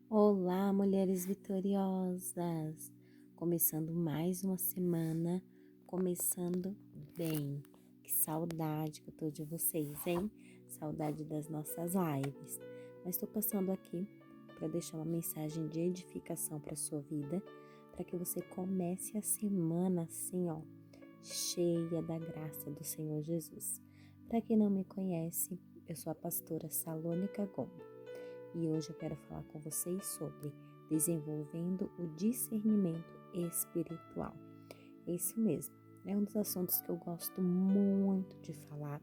Olá, mulheres vitoriosas! Começando mais uma semana, começando bem. Que saudade que eu tô de vocês, hein? Saudade das nossas lives. Mas estou passando aqui para deixar uma mensagem de edificação para sua vida, para que você comece a semana assim, ó, cheia da graça do Senhor Jesus. Para quem não me conhece, eu sou a pastora Salônica Gomes. E hoje eu quero falar com vocês sobre desenvolvendo o discernimento espiritual. É isso mesmo, é um dos assuntos que eu gosto muito de falar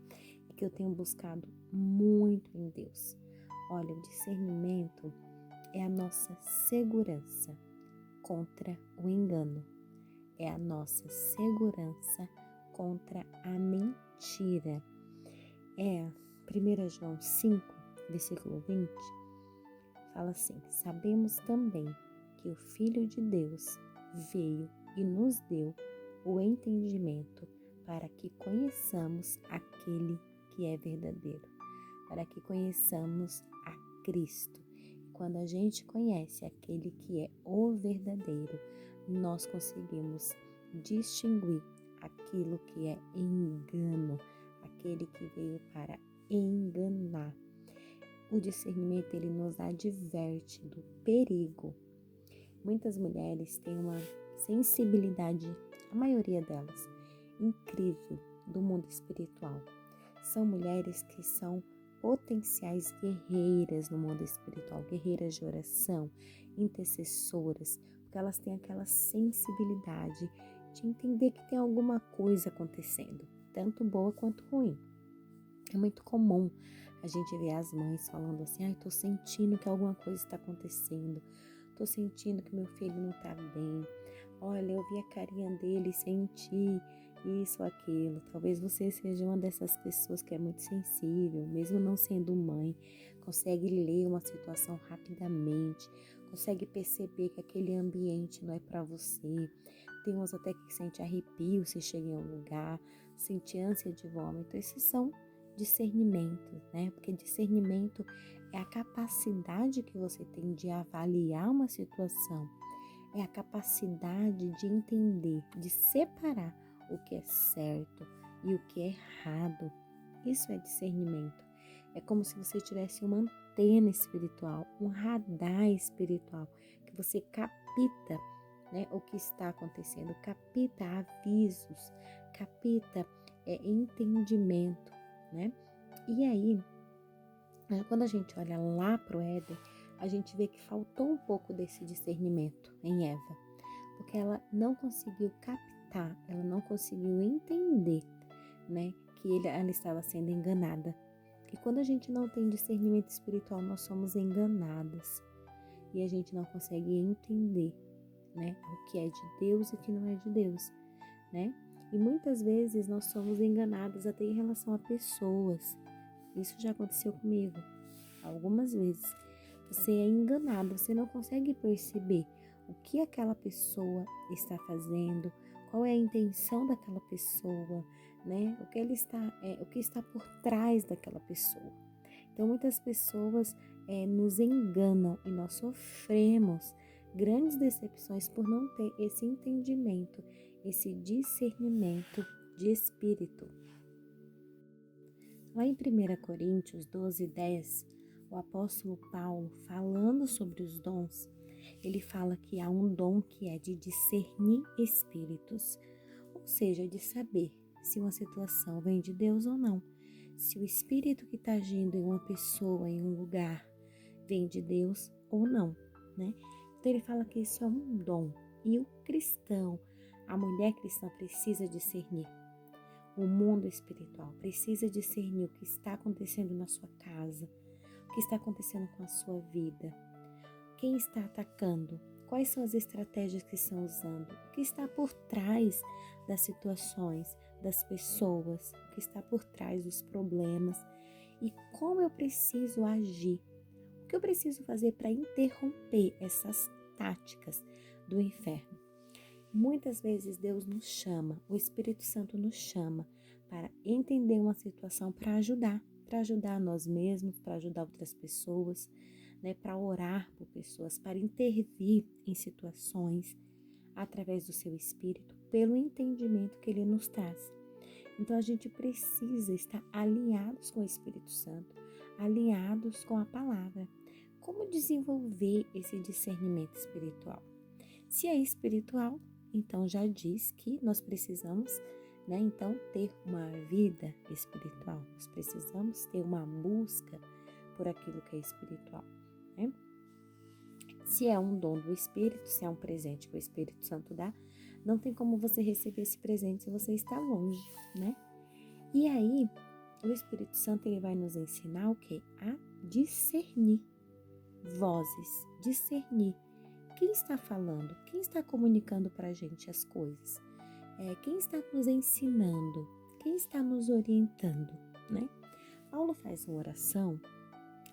e que eu tenho buscado muito em Deus. Olha, o discernimento é a nossa segurança contra o engano, é a nossa segurança contra a mentira. É 1 João 5, versículo 20. Fala assim: sabemos também que o Filho de Deus veio e nos deu o entendimento para que conheçamos aquele que é verdadeiro, para que conheçamos a Cristo. Quando a gente conhece aquele que é o verdadeiro, nós conseguimos distinguir aquilo que é engano, aquele que veio para enganar. O discernimento, ele nos adverte do perigo. Muitas mulheres têm uma sensibilidade, a maioria delas, incrível do mundo espiritual. São mulheres que são potenciais guerreiras no mundo espiritual, guerreiras de oração, intercessoras, porque elas têm aquela sensibilidade de entender que tem alguma coisa acontecendo, tanto boa quanto ruim. É muito comum a gente ver as mães falando assim: ai, tô sentindo que alguma coisa está acontecendo, tô sentindo que meu filho não tá bem, olha, eu vi a carinha dele, senti isso, aquilo. Talvez você seja uma dessas pessoas que é muito sensível, mesmo não sendo mãe, consegue ler uma situação rapidamente, consegue perceber que aquele ambiente não é para você. Tem uns até que sente arrepio se chega em um lugar, sente ânsia de vômito. Esses são discernimento, né? Porque discernimento é a capacidade que você tem de avaliar uma situação, é a capacidade de entender, de separar o que é certo e o que é errado. Isso é discernimento. É como se você tivesse uma antena espiritual, um radar espiritual, que você capta, né, o que está acontecendo, capta avisos, capta entendimento, né? E aí, quando a gente olha lá para o Éden, a gente vê que faltou um pouco desse discernimento em Eva, porque ela não conseguiu captar, ela não conseguiu entender, né, que ela estava sendo enganada. E quando a gente não tem discernimento espiritual, nós somos enganadas e a gente não consegue entender, né, o que é de Deus e o que não é de Deus, né? E muitas vezes nós somos enganadas até em relação a pessoas. Isso já aconteceu comigo algumas vezes. Você é enganado, você não consegue perceber o que aquela pessoa está fazendo, qual é a intenção daquela pessoa, né? O que está por trás daquela pessoa. Então, muitas pessoas nos enganam e nós sofremos grandes decepções por não ter esse entendimento, esse discernimento de espírito. Lá em 1 Coríntios 12:10, o apóstolo Paulo, falando sobre os dons, ele fala que há um dom que é de discernir espíritos, ou seja, de saber se uma situação vem de Deus ou não, se o espírito que está agindo em uma pessoa, em um lugar, vem de Deus ou não, né? Então ele fala que isso é um dom, e o cristão, a mulher cristã precisa discernir. O mundo espiritual precisa discernir o que está acontecendo na sua casa, o que está acontecendo com a sua vida, quem está atacando, quais são as estratégias que estão usando, o que está por trás das situações, das pessoas, o que está por trás dos problemas e como eu preciso agir, o que eu preciso fazer para interromper essas táticas do inferno. Muitas vezes Deus nos chama, o Espírito Santo nos chama para entender uma situação para ajudar nós mesmos, para ajudar outras pessoas, né, para orar por pessoas, para intervir em situações através do seu Espírito, pelo entendimento que ele nos traz. Então a gente precisa estar alinhados com o Espírito Santo, alinhados com a palavra. Como desenvolver esse discernimento espiritual? Se é espiritual, então já diz que nós precisamos, né, então ter uma vida espiritual. Nós precisamos ter uma busca por aquilo que é espiritual, né? Se é um dom do Espírito, se é um presente que o Espírito Santo dá, não tem como você receber esse presente se você está longe, né? E aí, o Espírito Santo ele vai nos ensinar o quê? A discernir vozes, discernir quem está falando, quem está comunicando para a gente as coisas, quem está nos ensinando, quem está nos orientando, né? Paulo faz uma oração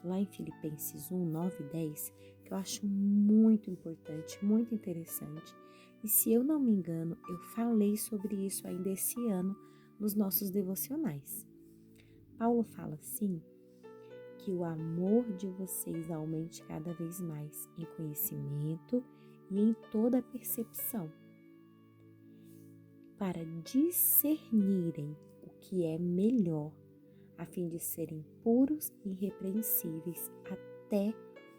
lá em Filipenses 1, 9 e 10, que eu acho muito importante, muito interessante. E se eu não me engano, eu falei sobre isso ainda esse ano nos nossos devocionais. Paulo fala assim, que o amor de vocês aumente cada vez mais em conhecimento e em toda percepção, para discernirem o que é melhor, a fim de serem puros e irrepreensíveis até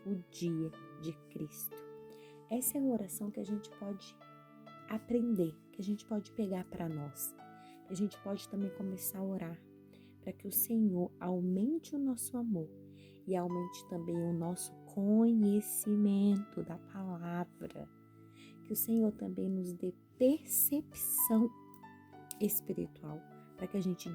o dia de Cristo. Essa é uma oração que a gente pode aprender, que a gente pode pegar para nós, que a gente pode também começar a orar, para que o Senhor aumente o nosso amor e aumente também o nosso conhecimento da palavra. Que o Senhor também nos dê percepção espiritual, para que a gente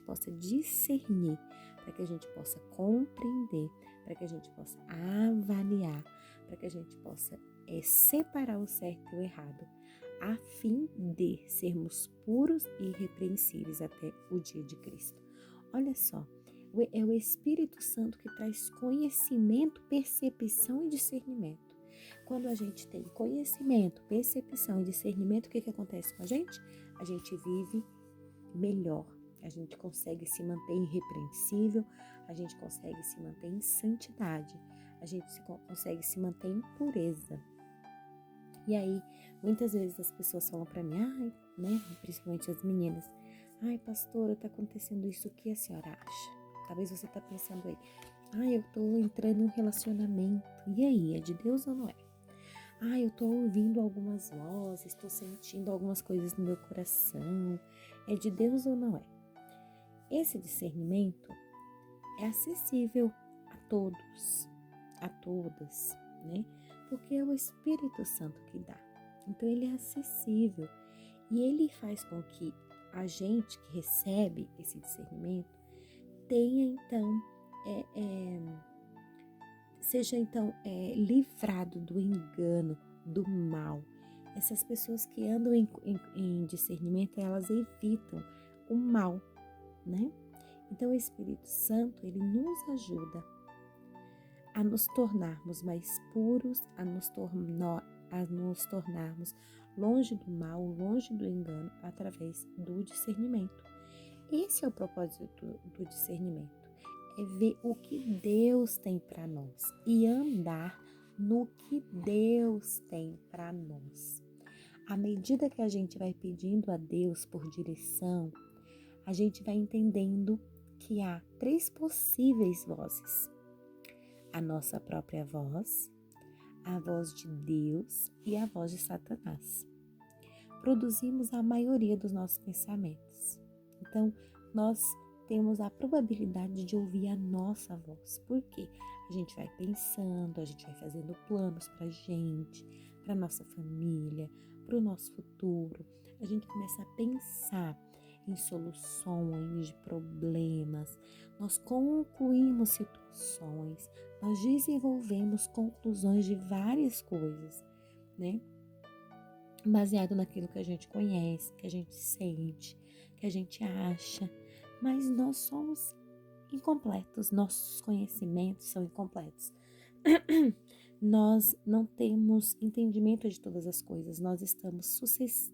possa discernir, para que a gente possa compreender, para que a gente possa avaliar, para que a gente possa separar o certo e o errado, a fim de sermos puros e irrepreensíveis até o dia de Cristo. Olha só, é o Espírito Santo que traz conhecimento, percepção e discernimento. Quando a gente tem conhecimento, percepção e discernimento, o que acontece com a gente? A gente vive melhor, a gente consegue se manter irrepreensível, a gente consegue se manter em santidade, a gente consegue se manter em pureza. E aí, muitas vezes as pessoas falam para mim, né, principalmente as meninas, pastora, tá acontecendo isso, o que a senhora acha? Talvez você tá pensando aí, eu tô entrando em um relacionamento, e aí, é de Deus ou não é? Eu tô ouvindo algumas vozes, tô sentindo algumas coisas no meu coração, é de Deus ou não é? Esse discernimento é acessível a todos, a todas, né? Porque é o Espírito Santo que dá. Então, ele é acessível e ele faz com que a gente que recebe esse discernimento tenha, então, seja, então, livrado do engano, do mal. Essas pessoas que andam em discernimento, elas evitam o mal, né? Então, o Espírito Santo, ele nos ajuda a nos tornarmos mais puros, a nos tornarmos longe do mal, longe do engano, através do discernimento. Esse é o propósito do discernimento, é ver o que Deus tem para nós e andar no que Deus tem para nós. À medida que a gente vai pedindo a Deus por direção, a gente vai entendendo que há 3 possíveis vozes: a nossa própria voz, a voz de Deus e a voz de Satanás. Produzimos a maioria dos nossos pensamentos. Então, nós temos a probabilidade de ouvir a nossa voz. Por quê? A gente vai pensando, a gente vai fazendo planos para a gente, para nossa família, para o nosso futuro. A gente começa a pensar em soluções de problemas, nós concluímos situações, nós desenvolvemos conclusões de várias coisas, né? Baseado naquilo que a gente conhece, que a gente sente, que a gente acha, mas nós somos incompletos, nossos conhecimentos são incompletos. Nós não temos entendimento de todas as coisas, nós estamos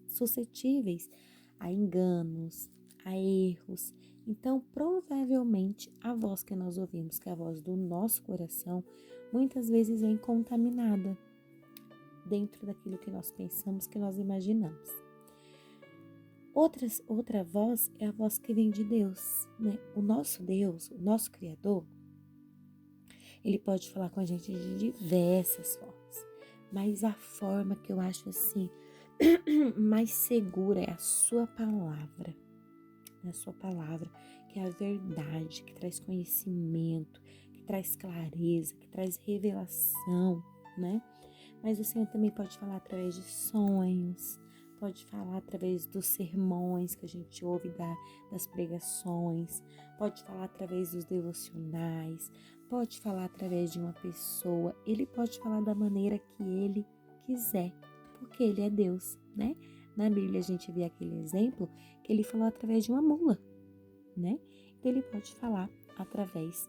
suscetíveis a enganos, a erros Então, provavelmente, a voz que nós ouvimos, que é a voz do nosso coração, muitas vezes vem contaminada dentro daquilo que nós pensamos, que nós imaginamos. Outra voz é a voz que vem de Deus, né? O nosso Deus, o nosso Criador, ele pode falar com a gente de diversas formas, mas a forma que eu acho assim mais segura é a sua palavra. A sua palavra, que é a verdade, que traz conhecimento, que traz clareza, que traz revelação, né? Mas o Senhor também pode falar através de sonhos, pode falar através dos sermões que a gente ouve das pregações, pode falar através dos devocionais, pode falar através de uma pessoa, ele pode falar da maneira que ele quiser, porque ele é Deus, né? Na Bíblia a gente vê aquele exemplo que ele falou através de uma mula, né? Então ele pode falar através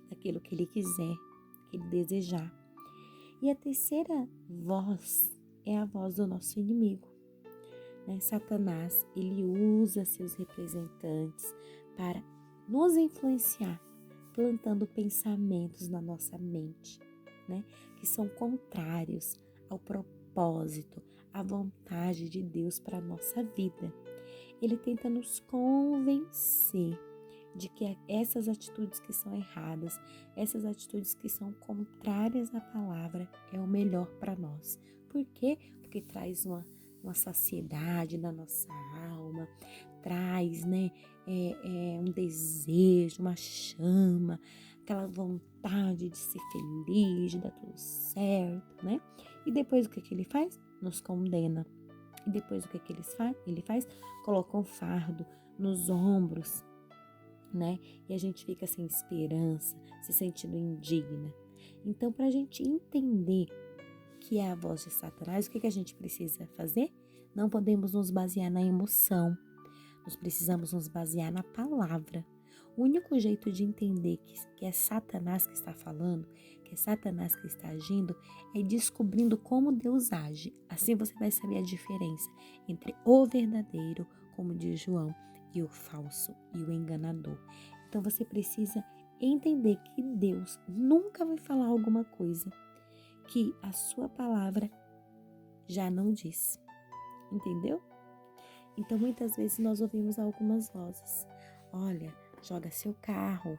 daquilo que ele quiser, que ele desejar. E a terceira voz é a voz do nosso inimigo, né? Satanás, ele usa seus representantes para nos influenciar, plantando pensamentos na nossa mente, né? Que são contrários ao propósito, à vontade de Deus para a nossa vida. Ele tenta nos convencer de que essas atitudes que são erradas, essas atitudes que são contrárias à palavra, é o melhor para nós. Por quê? Porque traz uma saciedade na nossa alma, traz, né, um desejo, uma chama, aquela vontade de ser feliz, de dar tudo certo, né? E depois o que ele faz? Nos condena. E depois o que ele faz? Coloca um fardo nos ombros, né? E a gente fica sem esperança, se sentindo indigna. Então, para a gente entender que é a voz de Satanás, o que a gente precisa fazer? Não podemos nos basear na emoção, nós precisamos nos basear na palavra. O único jeito de entender que é Satanás que está falando, que é Satanás que está agindo, é descobrindo como Deus age. Assim você vai saber a diferença entre o verdadeiro, como diz João, e o falso e o enganador. Então você precisa entender que Deus nunca vai falar alguma coisa que a sua palavra já não diz. Entendeu? Então muitas vezes nós ouvimos algumas vozes. Olha, joga seu carro.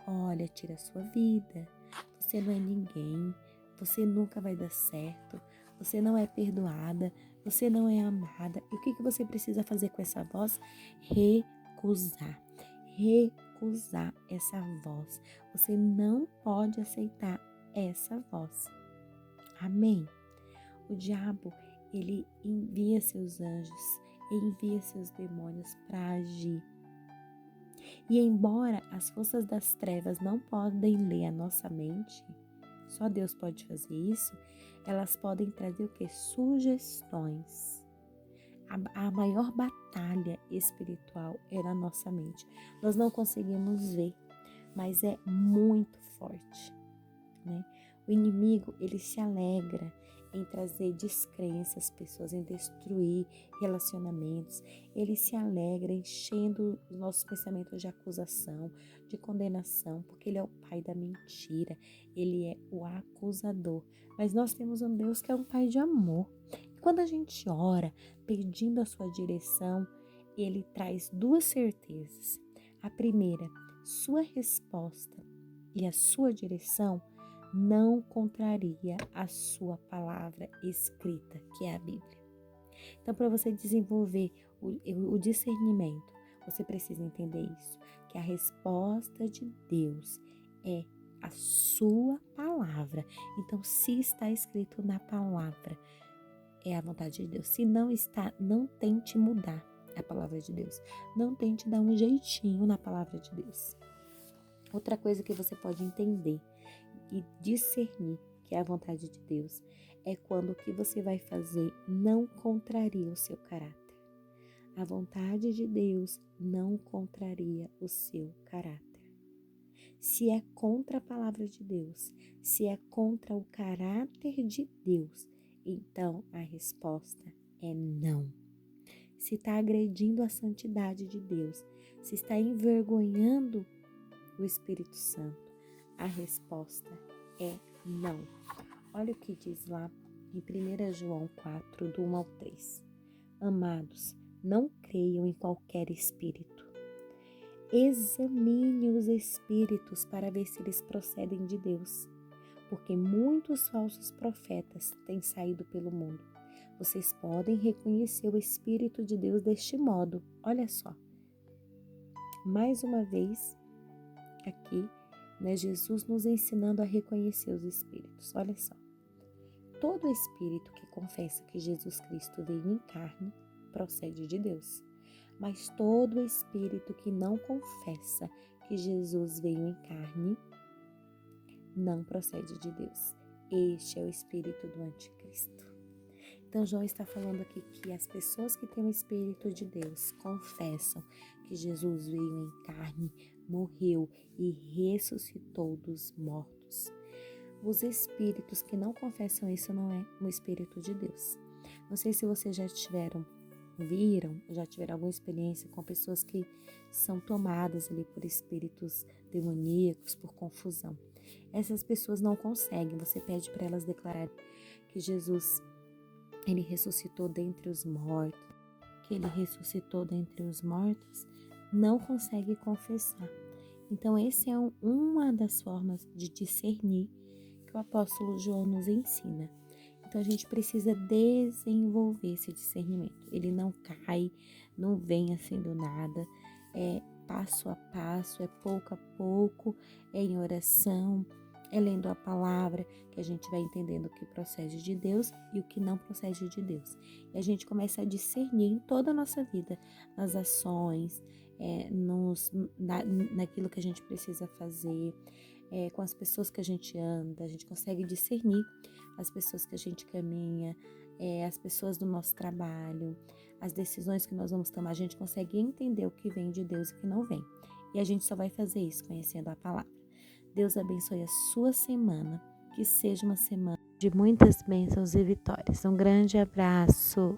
Olha, tira a sua vida. Você não é ninguém. Você nunca vai dar certo. Você não é perdoada. Você não é amada. E o que você precisa fazer com essa voz? Recusar. Recusar essa voz. Você não pode aceitar essa voz. Amém? O diabo, ele envia seus anjos, envia seus demônios para agir. E embora as forças das trevas não podem ler a nossa mente, só Deus pode fazer isso, elas podem trazer o quê? Sugestões. A maior batalha espiritual é na nossa mente. Nós não conseguimos ver, mas é muito forte, né? O inimigo, ele se alegra em trazer descrença às pessoas, em destruir relacionamentos. Ele se alegra enchendo os nossos pensamentos de acusação, de condenação, porque ele é o pai da mentira, ele é o acusador. Mas nós temos um Deus que é um pai de amor. E quando a gente ora pedindo a sua direção, ele traz duas certezas. A primeira, sua resposta e a sua direção não contraria a sua palavra escrita, que é a Bíblia. Então, para você desenvolver o discernimento, você precisa entender isso, que a resposta de Deus é a sua palavra. Então, se está escrito na palavra, é a vontade de Deus. Se não está, não tente mudar a palavra de Deus. Não tente dar um jeitinho na palavra de Deus. Outra coisa que você pode entender e discernir que é a vontade de Deus é quando o que você vai fazer não contraria o seu caráter. A vontade de Deus não contraria o seu caráter. Se é contra a palavra de Deus, se é contra o caráter de Deus, então a resposta é não. Se está agredindo a santidade de Deus, Se está envergonhando o Espírito Santo? A resposta é não. Olha o que diz lá em 1 João 4, do 1 ao 3. Amados, não creiam em qualquer espírito. Examine os espíritos para ver se eles procedem de Deus, porque muitos falsos profetas têm saído pelo mundo. Vocês podem reconhecer o Espírito de Deus deste modo. Olha só. Mais uma vez, aqui, Jesus nos ensinando a reconhecer os espíritos. Olha só. Todo espírito que confessa que Jesus Cristo veio em carne procede de Deus. Mas todo espírito que não confessa que Jesus veio em carne não procede de Deus. Este é o espírito do anticristo. Então, João está falando aqui que as pessoas que têm o Espírito de Deus confessam que Jesus veio em carne, morreu e ressuscitou dos mortos. Os espíritos que não confessam isso não é um Espírito de Deus. Não sei se vocês já tiveram alguma experiência com pessoas que são tomadas ali por espíritos demoníacos, por confusão. Essas pessoas não conseguem, você pede para elas declarar que Jesus ele ressuscitou dentre os mortos, não consegue confessar. Então, essa é uma das formas de discernir que o apóstolo João nos ensina. Então, a gente precisa desenvolver esse discernimento. Ele não cai, não vem assim do nada, é passo a passo, é pouco a pouco, é em oração, é lendo a palavra que a gente vai entendendo o que procede de Deus e o que não procede de Deus. E a gente começa a discernir em toda a nossa vida, nas ações, naquilo que a gente precisa fazer, com as pessoas que a gente anda, a gente consegue discernir as pessoas que a gente caminha, as pessoas do nosso trabalho, as decisões que nós vamos tomar, a gente consegue entender o que vem de Deus e o que não vem. E a gente só vai fazer isso conhecendo a palavra. Deus abençoe a sua semana, que seja uma semana de muitas bênçãos e vitórias. Um grande abraço.